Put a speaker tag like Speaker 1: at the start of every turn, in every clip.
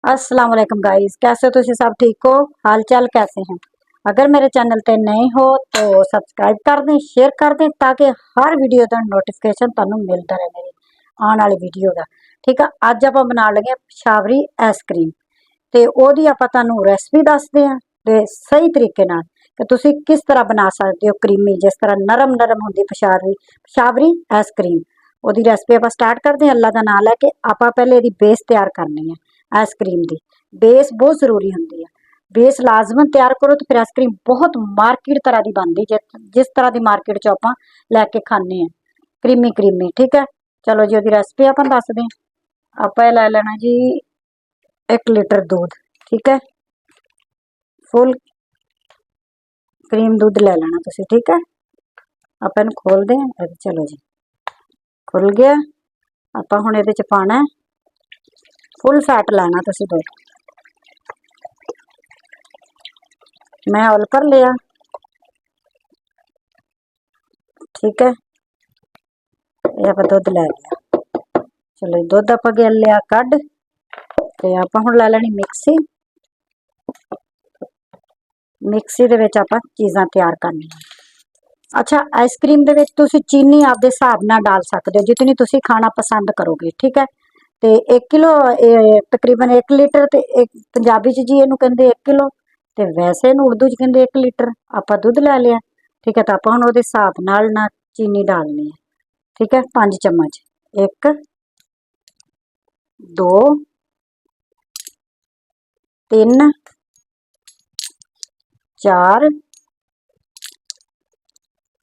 Speaker 1: अस्सलाम वालेकुम गाइस, कैसे हो तुसी सब? ठीक हो? हाल चाल कैसे हैं? अगर मेरे चैनल ते नए हो तो सब्सक्राइब कर दें, शेयर कर दें ताकि हर वीडियो का नोटिफिकेशन तुहानू मिलता रहे मेरी आने वाली वीडियो का। ठीक है, अज आप बना लगे पेशावरी आइसक्रीम ते ओदी आपां तुहानू रेसिपी दसदे हां ते सही तरीके नाल कि तुसी किस तरह बना सकते हो क्रीमी, जिस तरह नरम नरम होंदी पेशावरी आइसक्रीम। ओदी रेसिपी आपां स्टार्ट करते हैं। अल्लाह दा नाम लैके आपां पहले इहदी बेस तैयार करनी है। आइसक्रीम की बेस बहुत जरूरी होंगी है। बेस लाजमन तैयार करो तो फिर आइसक्रीम बहुत मार्केट तरह की बनती, जिस तरह की मार्केट चो आप लैके खाने हैं क्रीमी क्रीमी। ठीक है, चलो जी ओदी रेसिपी आप दस दें। आप लै लेना जी 1 लीटर दूध। ठीक है, फुल क्रीम दूध लै लेना तुसी। ठीक है, आप इन खोल दें। चलो जी खुल गया। आप हुण इहदे च पाना फुल फैट लेना तुसी दूध। मैं ऑल कर लिया। ठीक है, ये आप दुध लै लिया। चलो दुध आप गल लिया कढ़ ते आप हुण लै लेनी मिक्सी। मिक्सी दे विच आप चीज़ां तैयार करनियां। अच्छा, आइसक्रीम दे विच तुसी चीनी आपदे हिसाब नाल डाल सकदे हो, जितनी तुसी खाना पसंद करोगे। ठीक है, ते 1 किलो तकरीबन 1 लीटर ते एक पंजाबी च जी इहनूं कहंदे 1 किलो ते वैसे इहनूं उर्दू च कहंदे 1 लीटर। आपां दुध लै लिया। ठीक है, तो आपां हुण उहदे हिसाब नाल ना चीनी डालनी है। ठीक है, 5 चम्मच 1 2 3 4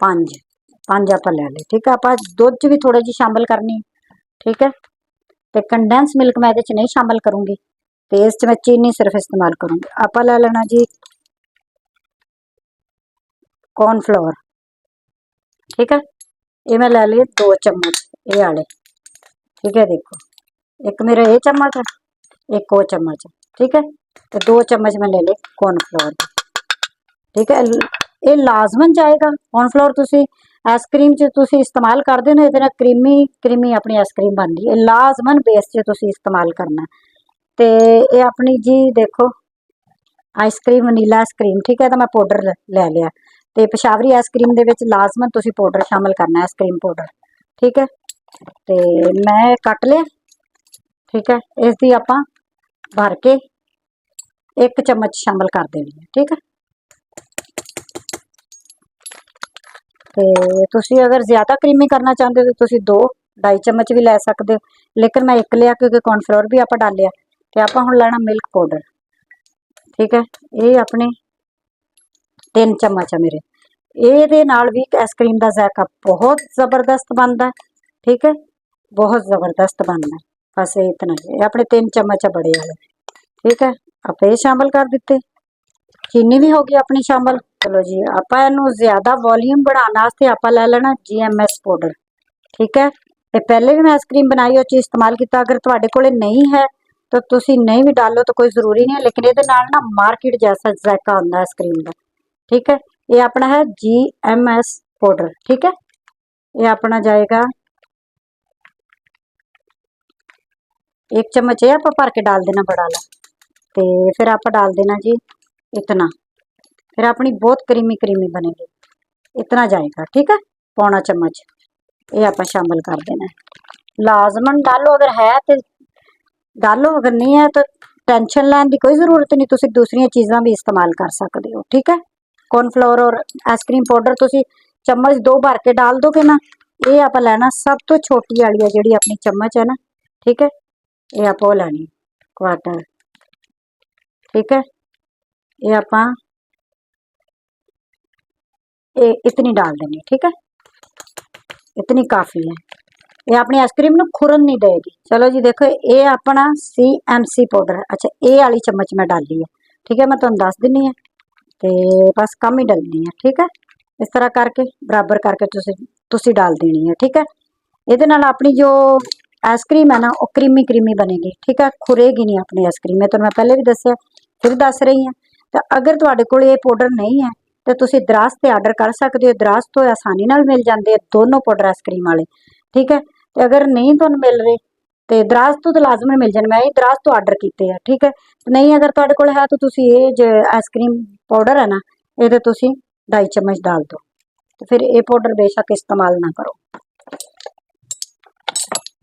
Speaker 1: 5 5 आप लै ली। ठीक है, आप दुध च भी थोड़ी जी शामिल करनी। ठीक है, तो कंडेंस मिल्क मैं ये नहीं शामिल करूँगी, तो इस मैं चीनी सिर्फ इस्तेमाल करूँगी। आप लै लेना जी कॉर्नफ्लोर। ठीक है, ये मैं लै लिए 2 चम्मच ये वाले। ठीक है, देखो एक मेरा ये चम्मच है, एक वो चम्मच है। ठीक है, तो 2 चम्मच मैं ले ले कॉर्नफ्लोर। ठीक है, ये लाजमन जाएगा कॉर्नफ्लोर। तुसी आइसक्रीम च तुसी इस्तेमाल करदे हो ना, इहदे नाल क्रीमी क्रीमी अपनी आइसक्रीम बनदी है। लाजमन बेस च तुसी इस्तेमाल करना। ते ये अपनी जी देखो आइसक्रीम वनीला आइसक्रीम। ठीक है, तो मैं पाउडर लै लिया। तो पेशावरी आइसक्रीम दे विच लाजमन तुसी पाउडर शामिल करना, आइसक्रीम पाउडर। ठीक है, तो मैं कट लिया। ठीक है, इसकी आपां भर के 1 चम्मच शामिल कर देनी है। ठीक है, तो तुसी अगर ज़्यादा क्रीमी करना चाहते हो तो तुसी 2 2.5 चम्मच भी लै सकते हो, लेकिन मैं 1 लिया क्योंकि कॉर्नफ्लोर भी आप डालिया। तो आप हुण लैना मिल्क पाउडर। ठीक है, ये अपने 3 चम्मच है मेरे। ये नाल भी आइसक्रीम का जायका बहुत जबरदस्त बनता है। ठीक है, बहुत जबरदस्त बनना है। बस इतना ही, अपने 3 चम्मच है बड़े वाले। ठीक है, आप ये शामिल कर दिते। चीनी भी होगी अपनी शामिल। चलो जी, आप ज्यादा वॉल्यूम बढ़ाने वास्ते आप लै लेना GMS पाउडर। ठीक है, ये पहले भी मैं आइसक्रीम बनाई उस इस्तेमाल किया। अगर तुहाडे कोले नहीं है तो तुसी नहीं भी डालो तो कोई जरूरी नहीं है, लेकिन ये ना मार्केट जैसा जायका होंगे आइसक्रीम का। ठीक है, ये अपना है GMS पाउडर। ठीक है, ये अपना जाएगा 1 चम्मच। ये आप भर के डाल देना बड़ा वाला। तो फिर आप डाल देना जी इतना। फिर अपनी बहुत क्रीमी क्रीमी बनेगी, इतना जाएगा। ठीक है, पौना चम्मच ये आप शामिल कर देना। लाजमन डालो, अगर है तो डालो, अगर नहीं है तो टेंशन लैन की कोई जरूरत नहीं, तुसी दूसरी चीज़ां भी इस्तेमाल कर सकते हो। ठीक है, कॉर्नफ्लोर और आइसक्रीम पाउडर तुसी चम्मच 2 भर के डाल दोगे ना। ये आप लैना सब तो छोटी वाली है जी अपनी चम्मच है ना। ठीक है, ये आप लैनी क्वार्टर। ठीक है, ये आप इतनी डाल देनी। ठीक है, इतनी काफ़ी है, ये अपनी आइसक्रीम में खुरन नहीं देगी। चलो जी देखो, ये अपना CMC पाउडर। अच्छा, ये वाली चम्मच मैं डाली है। ठीक है, मैं तुहानू दस दिनी है, तो बस कम ही डालनी है। ठीक है, इस तरह करके बराबर करके तुसी डाल देनी है। ठीक है, ये नाल अपनी जो आइसक्रीम है ना वो क्रीमी क्रीमी बनेगी। ठीक है, खुरेगी नहीं अपनी आइसक्रीम। मैं तुहानू पहले भी दसिया, फिर दस रही हैं। तो अगर तुहाडे कोल ये पाउडर नहीं है तो तुसी दराज से आर्डर कर सकते हो। दराज तो आसानी नाल मिल जाते हैं दोनों पाउडर आइसक्रीम वाले। ठीक है, तो अगर नहीं तुहानू मिल रहे ਤੇ ਦਰਾਜ਼ ਤੋਂ ਤਾਂ ਲਾਜ਼ਮੀ ਮਿਲ ਜਾਣ, ਮੈਂ ਇਹ ਦਰਾਜ਼ ਤੋਂ ਆਰਡਰ ਕੀਤੇ ਆ। ਠੀਕ ਹੈ, ਨਹੀਂ ਅਗਰ ਤੁਹਾਡੇ ਕੋਲ ਹੈ ਤਾਂ ਤੁਸੀਂ ਇਹ ਜੋ ਆਈਸਕ੍ਰੀਮ ਪਾਊਡਰ ਹੈ ਨਾ, ਇਹਦੇ ਤੁਸੀਂ 2.5 ਚਮਚ ਡਾਲ ਦਿਓ। ਤੇ ਫਿਰ ਇਹ ਪਾਊਡਰ ਬੇਸ਼ੱਕ ਇਸਤੇਮਾਲ ਨਾ ਕਰੋ।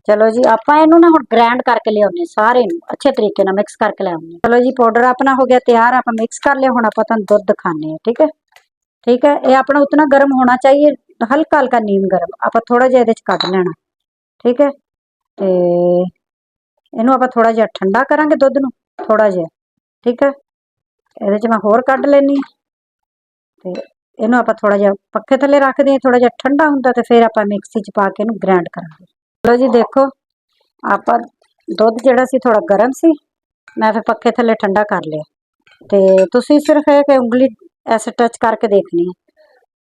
Speaker 1: ਚਲੋ ਜੀ, ਆਪਾਂ ਇਹਨੂੰ ਨਾ ਹੁਣ ਗ੍ਰਾਈਂਡ ਕਰਕੇ ਲਿਆਉਣੇ, ਸਾਰੇ ਨੂੰ ਅੱਛੇ ਤਰੀਕੇ ਨਾਲ ਮਿਕਸ ਕਰਕੇ ਲਿਆਉਣੇ। ਚਲੋ ਜੀ, ਪਾਊਡਰ ਆਪਣਾ ਹੋ ਗਿਆ ਤਿਆਰ, ਆਪਾਂ ਮਿਕਸ ਕਰ ਲਿਆ। ਹੁਣ ਆਪਾਂ ਤੁਹਾਨੂੰ ਦੁੱਧ ਦਿਖਾਣੇ ਆ। ਠੀਕ ਹੈ, ठीक है। ये अपना उतना गर्म होना चाहिए, हल्का हल्का नीम गर्म। आप थोड़ा जिहा इहदे च कढ लेना। ठीक है, ते इहनूं आप थोड़ा जिहा ठंडा करांगे दुध नूं, थोड़ा जिहा। ठीक है, इहदे च मैं होर कढ लैनी ते इहनूं आप थोड़ा जिहा पक्खे थल्ले रख दें, थोड़ा जिहा ठंडा हुंदा ते फिर आप मिक्सी च पा के इहनूं ग्राइंड करांगे। चलो जी, देखो आप दुध जिहड़ा सी थोड़ा गर्म सी, मैं फिर पक्खे थल्ले ठंडा कर लिया। ते तुसीं सिर्फ एक उंगली ऐसे टच करके देखनी है,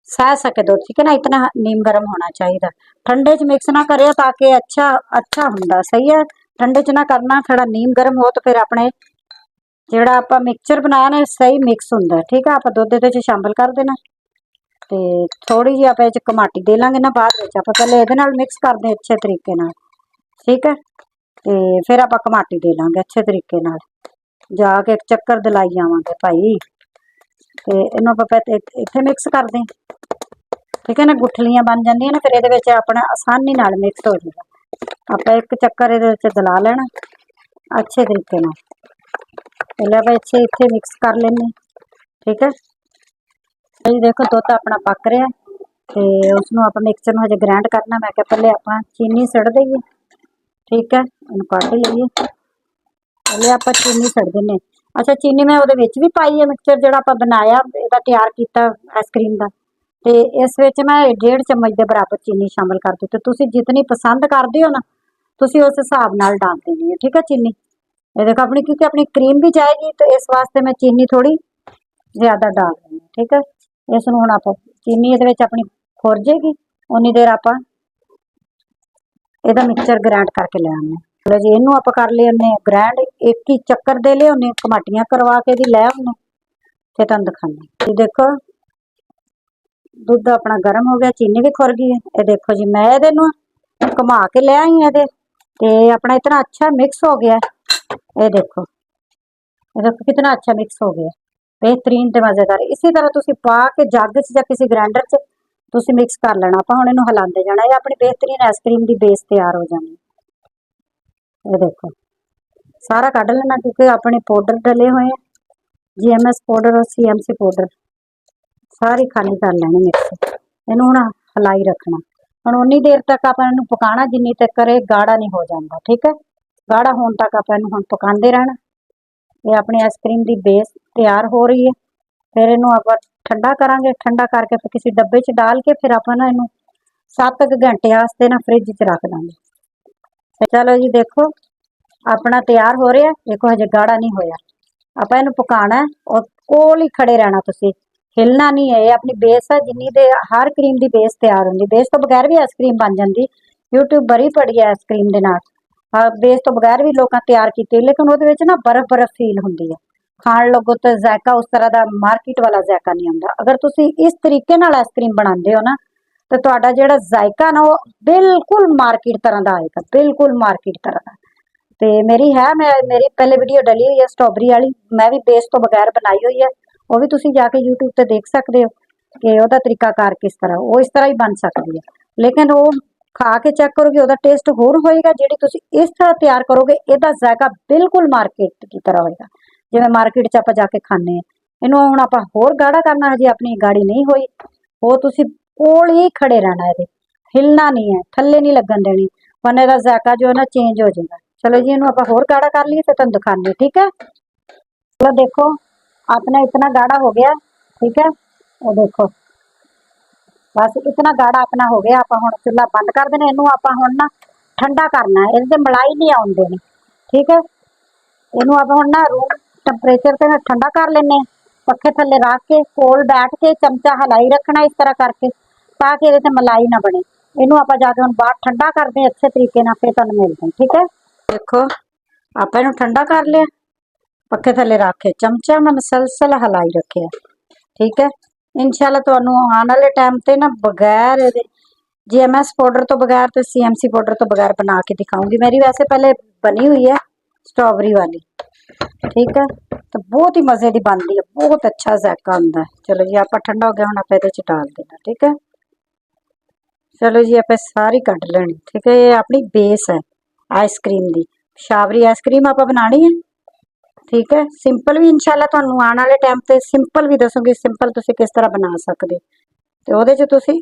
Speaker 1: सह सके दूध। ठीक है ना, इतना नीम गर्म होना चाहिए। ठंडे च मिक्स ना करियो ताकि अच्छा अच्छा हुंदा। सही है, ठंडे च ना करना, थोड़ा नीम गर्म हो तो फिर अपने जिहड़ा आपां मिक्सचर बनाया ना सही मिक्स हुंदा। ठीक है, आपां दुध इहदे च शामिल कर देना ते थोड़ी जी आपां इह च घमाटी दे लांगे ना बाद विच। आपां पहले इहदे नाल मिक्स कर दें अच्छे तरीके नाल। ठीक है, ते फिर आपां घमाटी दे लांगे अच्छे तरीके नाल, जाके एक चक्कर दिलाई आवांगे भाई। ते इहनूं आपां इत्थे मिक्स कर दें। ठीक है ना, गुठलियां बन जांदियां ना, फिर इहदे विच अपना आसानी नाल मिक्स हो जाएगा। आपां एक चक्कर इहदे विच दिला लेना अच्छे तरीके नाल। पहले आपां इत्थे मिक्स कर लैने। ठीक है, ये देखो दुध अपना पक रहा ते उसनूं आपां मिक्सर नूं हजे ग्राइंड करना। मैं कहा पहले आपां चीनी सड़ दईए। ठीक है, इहनूं कट लईए, पहले आपां चीनी सड़ दिंदे। अच्छा, चीनी मैं उहदे विच भी पाई है, मिक्सचर जिहड़ा आपां बनाया इहदा तैयार कीता आइसक्रीम दा, ते इस विच मैं 1.5 चम्मच दे बराबर चीनी शामिल कर दित्ती। तुसीं जितनी पसंद करदे हो ना, तुसीं उस हिसाब नाल डाल देनी है। ठीक है, चीनी ये देखो अपनी, क्योंकि अपनी क्रीम भी जाएगी तो इस वास्ते मैं चीनी थोड़ी ज्यादा डाल रही हूँ। ठीक है, इसनूं हुण आपां चीनी इहदे विच अपनी खुर जाएगी, उन्नी देर आपां इहदा मिक्सचर ग्राइंड करके ले आने। चलो जी, इहनूं आपां कर लिआने ग्राइंड, एक ही चक्कर दे लिआने, घमाटियां करवा के दी लै आउने, फिर तुहानूं दिखाने। ये देखो दुध अपना गर्म हो गया, चीनी भी खुर गई है। ये देखो जी, मैं इहदे नूं घुमा के ले आई इहदे ते अपना इतना अच्छा मिक्स हो गया। ये देखो कितना अच्छा मिक्स हो गया, बेहतरीन ते मज़ेदार। इसी तरह तुसीं पा के जग च जां किसी ग्राइंडर च तुसीं मिक्स कर लेना। आपां हुण इहनूं हिलांदे जाना, ये अपनी बेहतरीन आइसक्रीम दी बेस तैयार हो जानी। ये देखो सारा कढ लेना, क्योंकि अपने पाउडर डले हुए हैं, GMS पाउडर और CMC पाउडर सारी खाली कर लैनी मिक्स। इहनूं हुण हिलाई रखना। हुण उन्नी देर तक आपां इहनूं पकाना जिन्नी तक गाढ़ा नहीं हो जांदा। ठीक है, गाढ़ा होण तक आपां इहनूं हुण पकांदे रहना। ये अपनी आइसक्रीम की बेस तैयार हो रही है। फिर इनू आप ठंडा करांगे, ठंडा करके फिर किसी डब्बे च डाल के फिर आप ना इनू 7 घंटे वास्ते ना फ्रिज च रख देंगे। चलो जी, देखो अपना तैयार हो रहा है। देखो हजे गाढ़ा नहीं होया, आप इनू पकाना है और कोल ही खड़े रहना, तुसी हिलना नहीं है। ये अपनी बेस है, जिन्नी दे हर क्रीम की बेस तैयार होंगी। बेस तो बगैर भी आइसक्रीम बन जाती, यूट्यूब बड़ी पड़ी है आइसक्रीम के नाल। बेस तो बगैर भी लोगों तैयार की, लेकिन वो ना बर्फ बर्फ फील होंगी है। खाण लगो तो जायका उस तरह का मार्केट वाला जायका नहीं आता। अगर तुसी इस तरीके नाल आइसक्रीम बनाते हो ना, तो तुहाडा जिहड़ा जायका ना वो बिल्कुल मार्केट तरह का आएगा, बिल्कुल मार्केट तरह का। तो मेरी है, मैं मेरी पहले वीडियो डली हुई है स्ट्रॉबेरी वाली, मैं भी बेस तो बगैर बनाई हुई है। वो भी तुसी जाके यूट्यूब पर देख सकते हो कि वह तरीकाकार किस तरह, वो इस तरह ही बन सकती है। लेकिन वो खा के चेक करोगे, वह टेस्ट होर होएगा। जी तुसी इस तरह तैयार करोगे, इसका जायका बिल्कुल मार्केट की तरह होएगा, जिवें मार्केट च आपां जाके खाने। इहनूं हुण आपां होर गाढ़ा करना, हजे अपनी गाढ़ी नहीं होई। वो तुसी कोल ही खड़े रहना, है हिलना नहीं है, थल्ले नहीं लगन देनी, वरना इहदा जायका जो है ना चेंज हो जाएगा। चलो जी, इहनूं आपां होर गाढ़ा कर लीए, फिर तुहानूं दिखाने। ठीक है, चलो देखो अपना इतना गाढ़ा हो गया। ठीक है, वो देखो बस इतना गाढ़ा अपना हो गया। आप हुण चुल्हा बंद कर देना। इनू आप हुण ना ठंडा करना है, इहदे मलाई नहीं आउण देनी। ठीक है, इनू आप हुण ना रूम टैंपरेचर ते ना ठंडा कर लेने, पक्खे थल्ले रख के कोल बैठ के चमचा हिलाई रखना इस तरह करके, ताकि इहदे ते मलाई ना बने। इनू आप जाके हुण बाहर ठंडा करते अच्छे तरीके नाल, फिर तुहानूं मिलदे हैं। ठीक है, देखो आप इनू ठंडा कर लिया, पक्खे थल्ले रख के चमचा मैं मसलसल हिलाई रखे। ठीक है, इंशाअल्लाह तुहानूं आने वाले टाइम ते ना बगैर GMS पाउडर तो बगैर तो CMC पाउडर तो बगैर बना के दिखाऊंगी। मेरी वैसे पहले बनी हुई है स्ट्रॉबेरी वाली, ठीक है, तो बहुत ही मजे की बनती है, बहुत अच्छा जायका होंगे। चलो जी आप ठंडा हो गया, हम आप डाल देना, ठीक है। चलो जी आप सारी कट लेनी, ठीक है। ये अपनी बेस है आइसक्रीम की, पेशावरी आइसक्रीम आप बनानी है, ठीक है। सिंपल भी इंशाल्लाह तुहानू आने वाले टाइम ते सिंपल भी दसूंगी, सिंपल तुसी किस तरह बना सकते ते ओहदे च तुसी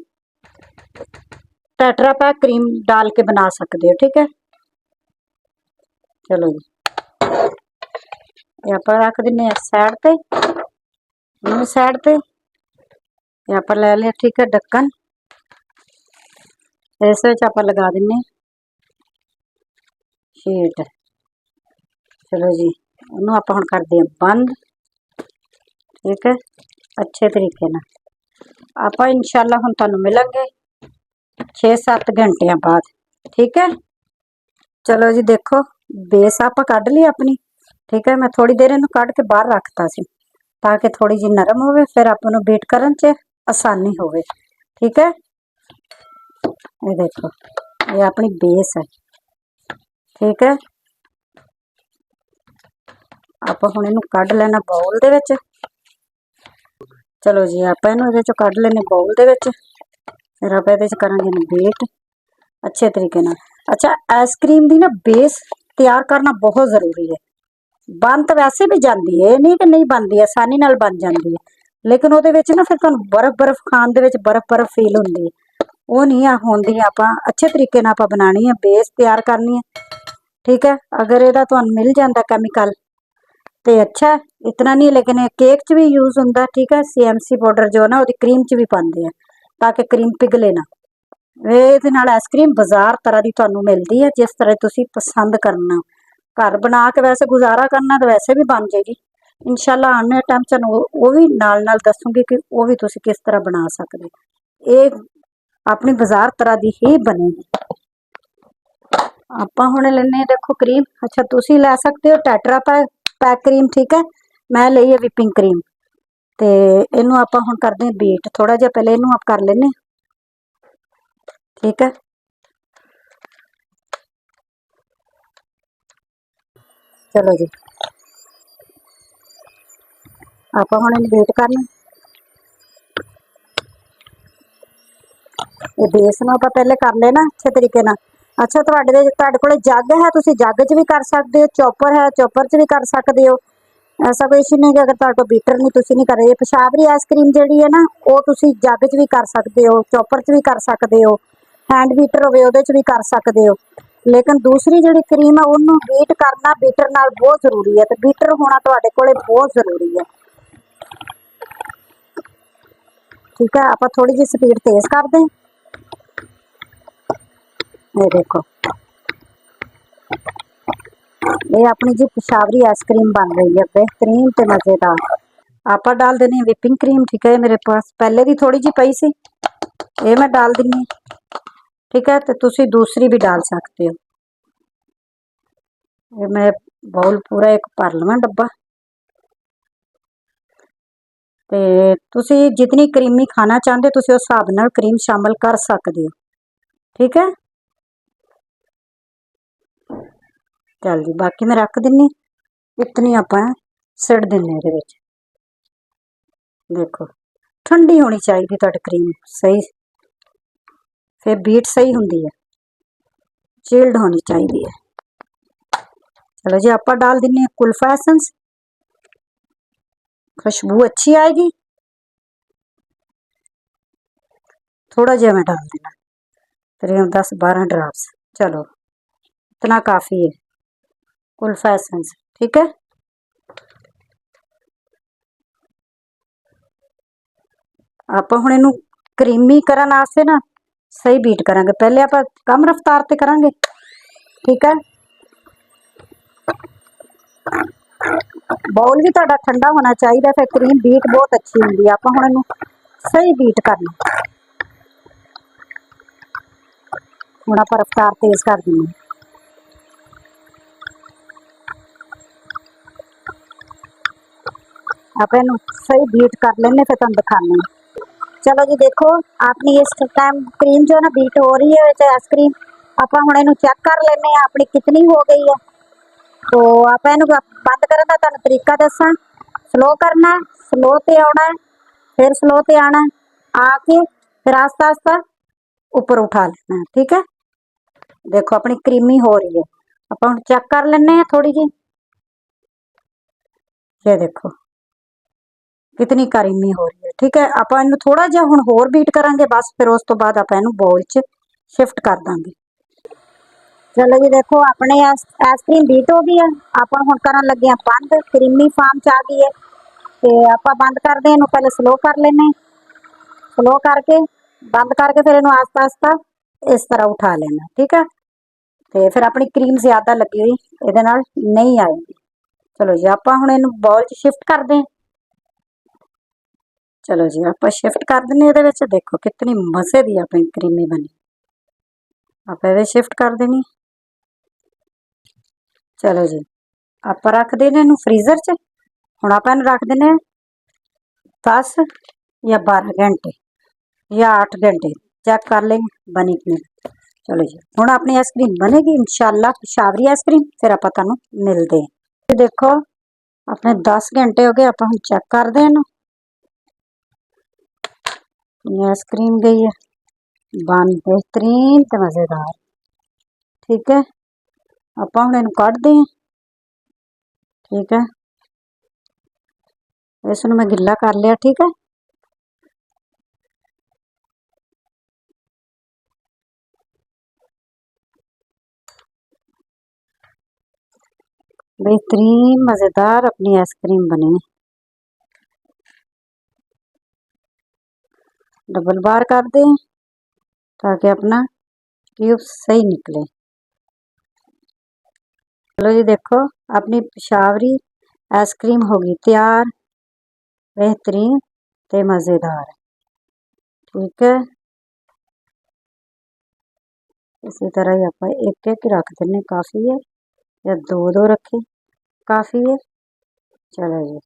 Speaker 1: टेट्रा पैक क्रीम डाल के बना सकते हो, ठीक है। चलो जी ये आप रख दिने साइड ते, साइड ते आप ले लिया, ठीक है, ढक्कन। इस आप लगा दिने शीट। चलो जी ओनू आप हुण करदे बंद, ठीक है, अच्छे तरीके ना। आप इंशाल्लाह हुण तुहानू मिलांगे 6-7 घंटिया बाद, ठीक है। चलो जी देखो बेस आप कढ़ ली अपनी, ठीक है। मैं थोड़ी देर इनू कढ़ के बाहर रखता सी ताकि थोड़ी जी नरम होवे, फिर आप बीट करन च आसानी होवे, ठीक है। ये देखो ये अपनी बेस है, ठीक है। आप हुण इनू कढ़ लेना बाउल दे विच। चलो जी आप इनू इहदे चों कढ़ लेने बाउल दे विच, फिर आप इहदे च करांगे इनू बीट अच्छे तरीके नाल। अच्छा आइसक्रीम दी ना बेस तैयार करना बहुत जरूरी है। बन तो वैसे भी जाती है, नहीं कि नहीं बनती, आसानी नाल बन जाती है, लेकिन ਉਹਦੇ ਵਿੱਚ ना फिर ਤੁਹਾਨੂੰ बर्फ बर्फ खान ਦੇ ਵਿੱਚ बर्फ बर्फ फील ਹੁੰਦੀ है, वो नहीं ਹੁੰਦੀ। ਆਪਾਂ अच्छे तरीके ਨਾਲ ਆਪਾਂ बनानी है, बेस तैयार करनी है, ठीक है। अगर ਇਹਦਾ ਤੁਹਾਨੂੰ मिल जाता केमिकल तो अच्छा है, इतना नहीं, लेकिन केक च भी यूज होंगे, ठीक है। CMC पाउडर जो ना वो क्रीम च भी पाते हैं ताकि क्रीम पिघले ना। ਇਹਦੇ ਨਾਲ आइसक्रीम बाजार तरह की ਤੁਹਾਨੂੰ मिलती है, जिस तरह ਤੁਸੀਂ पसंद करना। घर बना के वैसे गुजारा करना तो वैसे भी बन जाएगी इंशाल्लाह। आने टाइम चलो वो भी नाल नाल दसूंगी कि वो भी तुसी किस तरह बना सकते। ये अपनी बाजार तरह की ही बनेगी। आप हुण लेने देखो क्रीम, अच्छा तुसी लै सकते हो टेट्रा पैक क्रीम, ठीक है। मैं लई है विपिंग क्रीम, तो इनू आप हुण करदे हैं बीट। थोड़ा जिहा पहले इनू आप कर लेने, ठीक है। चलो जी आप हुण इनू बीट करना, ये बेस नूं आपां पहले कर लेना अच्छे तरीके नाल। अच्छा तुहाडे कोल जग है, तुसीं जग च भी कर सकते हो, चॉपर है चॉपर च भी कर सकते हो। ऐसा कोई इशू नहीं कि अगर तुहाडे कोल बीटर नहीं, तुसीं नहीं कर रहे। पेशावरी आइसक्रीम जिहड़ी है ना वो तुसीं जग च भी कर सकते हो, चॉपर च भी कर सकते हो, हैंड बीटर होवे उहदे च भी कर सकते हो। लेकिन दूसरी जिहड़ी क्रीम है उन्होंने बीट करना बीटर नाल बहुत जरूरी है, तो बीटर होना तुहाडे कोले बहुत जरूरी है, ठीक है। आप थोड़ी जी स्पीड तेज कर दें। ये देखो ये अपनी जी पेशावरी आइसक्रीम बन रही है, बेहतरीन ते मजेदार। आप डाल देनी विपिंग क्रीम, ठीक है। मेरे पास पहले भी थोड़ी जी पई सी, ये मैं डाल दिनी, ठीक है। तो तुसी दूसरी भी डाल सकते हो। ये मैं बाउल पूरा एक भर लवां डब्बा, ते तुसी जितनी क्रीमी खाना चाहते तुसी उस हिसाब नाल क्रीम शामिल कर सकते हो, ठीक है। चल जी बाकी मैं रख दिनी, इतनी आप सिट देने ये विच। देखो ठंडी होनी चाहिए तुहाडी क्रीम सही, फिर बीट सही होंगी है, चिल्ड होनी चाहिए है। चलो जी आप डाल दिने कुल्फा एसेंस, खुशबू अच्छी आएगी। थोड़ा जिहा मैं डाल देना, तकरीबन 10-12 ड्रॉप्स, चलो इतना काफ़ी है कुल्फा एसेंस, ठीक है। आप हुण इनू क्रीमी करन वास्ते ना सही बीट करांगे, पहले आप कम रफ्तार ते करांगे, ठीक है। बाउल भी तुहाडा ठंडा होना चाहिए, फिर क्रीम बीट बहुत अच्छी होंगी है। आप हुण इनू सही बीट करना, हुण आप रफ्तार तेज कर देनी, आप इनू सही बीट कर लेने, फिर तुहानूं दिखाने। चलो जी देखो अपनी इस टाइम क्रीम जो है ना बीट हो रही है आइसक्रीम ਆਪਾਂ ਹੁਣ ਇਹਨੂੰ ਚੈੱਕ ਕਰ ਲੈਨੇ ਆ ਆਪਣੀ ਕਿਤਨੀ ਹੋ ਗਈ ਹੈ। तो ਆਪਾਂ ਇਹਨੂੰ ਬੰਦ ਕਰਨ ਦਾ ਤੁਹਾਨੂੰ ਤਰੀਕਾ ਦੱਸਾਂ। स्लो करना है, स्लो पे आना है, फिर स्लो पे आना है, आके फिर आस्ता आस्ता ऊपर उठा लेना है। ठीक है, देखो अपनी क्रीमी हो रही है। ਆਪਾਂ ਹੁਣ चेक कर लेने थोड़ी जी, ये देखो कितनी क्रीमी हो रही है। ठीक है, ਆਪਾਂ ਇਹਨੂੰ थोड़ा ਜਿਹਾ ਹੁਣ ਹੋਰ बीट करांगे बस, फिर उस तो बाद ਆਪਾਂ ਇਹਨੂੰ बाउल 'ਚ शिफ्ट कर देंगे। चलो जी देखो अपने आइसक्रीम बीट हो गई है। ਆਪਾਂ ਹੁਣ ਕਰਨ ਲੱਗੇ ਆ ਬੰਦ, क्रीमी फार्म 'ਚ आ गई है। ਤੇ ਆਪਾਂ ਬੰਦ ਕਰਦੇ ਇਹਨੂੰ, ਪਹਿਲੇ स्लो कर लेने, स्लो करके बंद करके फिर ਇਹਨੂੰ आस्ता आस्ता इस तरह उठा लेना। ठीक है, ਤੇ ਫਿਰ ਆਪਣੀ क्रीम ज़्यादा लगी हुई ਇਹਦੇ ਨਾਲ नहीं आएगी। चलो जी ਆਪਾਂ ਹੁਣ ਇਹਨੂੰ बाउल 'ਚ शिफ्ट ਕਰਦੇ। चलो जी ਆਪਾਂ शिफ्ट कर देने ਇਹਦੇ ਵਿੱਚ। देखो कितनी मज़े ਦੀ ਆਪਣੀ क्रीमी बनी। ਆਪਾਂ ਇਹਦੇ शिफ्ट कर देनी। चलो जी ਆਪਾਂ रख देने ਇਹਨੂੰ फ्रीज़र 'ਚ। ਹੁਣ ਆਪਾਂ ਇਹਨੂੰ रख देने 10 या 12 घंटे या 8 घंटे, चेक कर लेंगे बनी कि नहीं। चलो जी हुण अपनी आइसक्रीम बनेगी इंशाअल्लाह पेशावरी आइसक्रीम, फिर आपां तुहानूं मिलदे हां। देखो अपने 10 घंटे हो गए, आपां हुण चेक करदे हां। आइसक्रीम गई है बन बेहतरीन ते मज़ेदार। ठीक है, आपां हुण इहनूं कढदे हां। ठीक है, इसनूं मैं गिला कर लिया। ठीक है, बेहतरीन मज़ेदार अपनी आइसक्रीम बनी। डबल बार कर दें ताकि अपना क्यूब सही निकले। चलो जी देखो अपनी पेशावरी आइसक्रीम होगी तैयार, बेहतरीन ते मज़ेदार। ठीक है, इसी तरह ही आप एक एक रख देने, काफ़ी है, या दो दो रखें काफ़ी है। चलो जी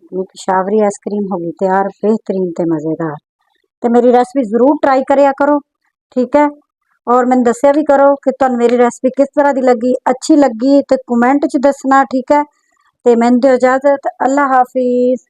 Speaker 1: अपनी पेशावरी आइसक्रीम होगी तैयार, बेहतरीन ते मज़ेदार। तो मेरी रेसिपी जरूर ट्राई करिया करो। ठीक है, और मैंने दसिया भी करो कि तुहानूं मेरी रेसिपी किस तरह की लगी। अच्छी लगी तो कमेंट च दसना। ठीक है, तो मैंने दो इजाजत, अल्लाह हाफिज़।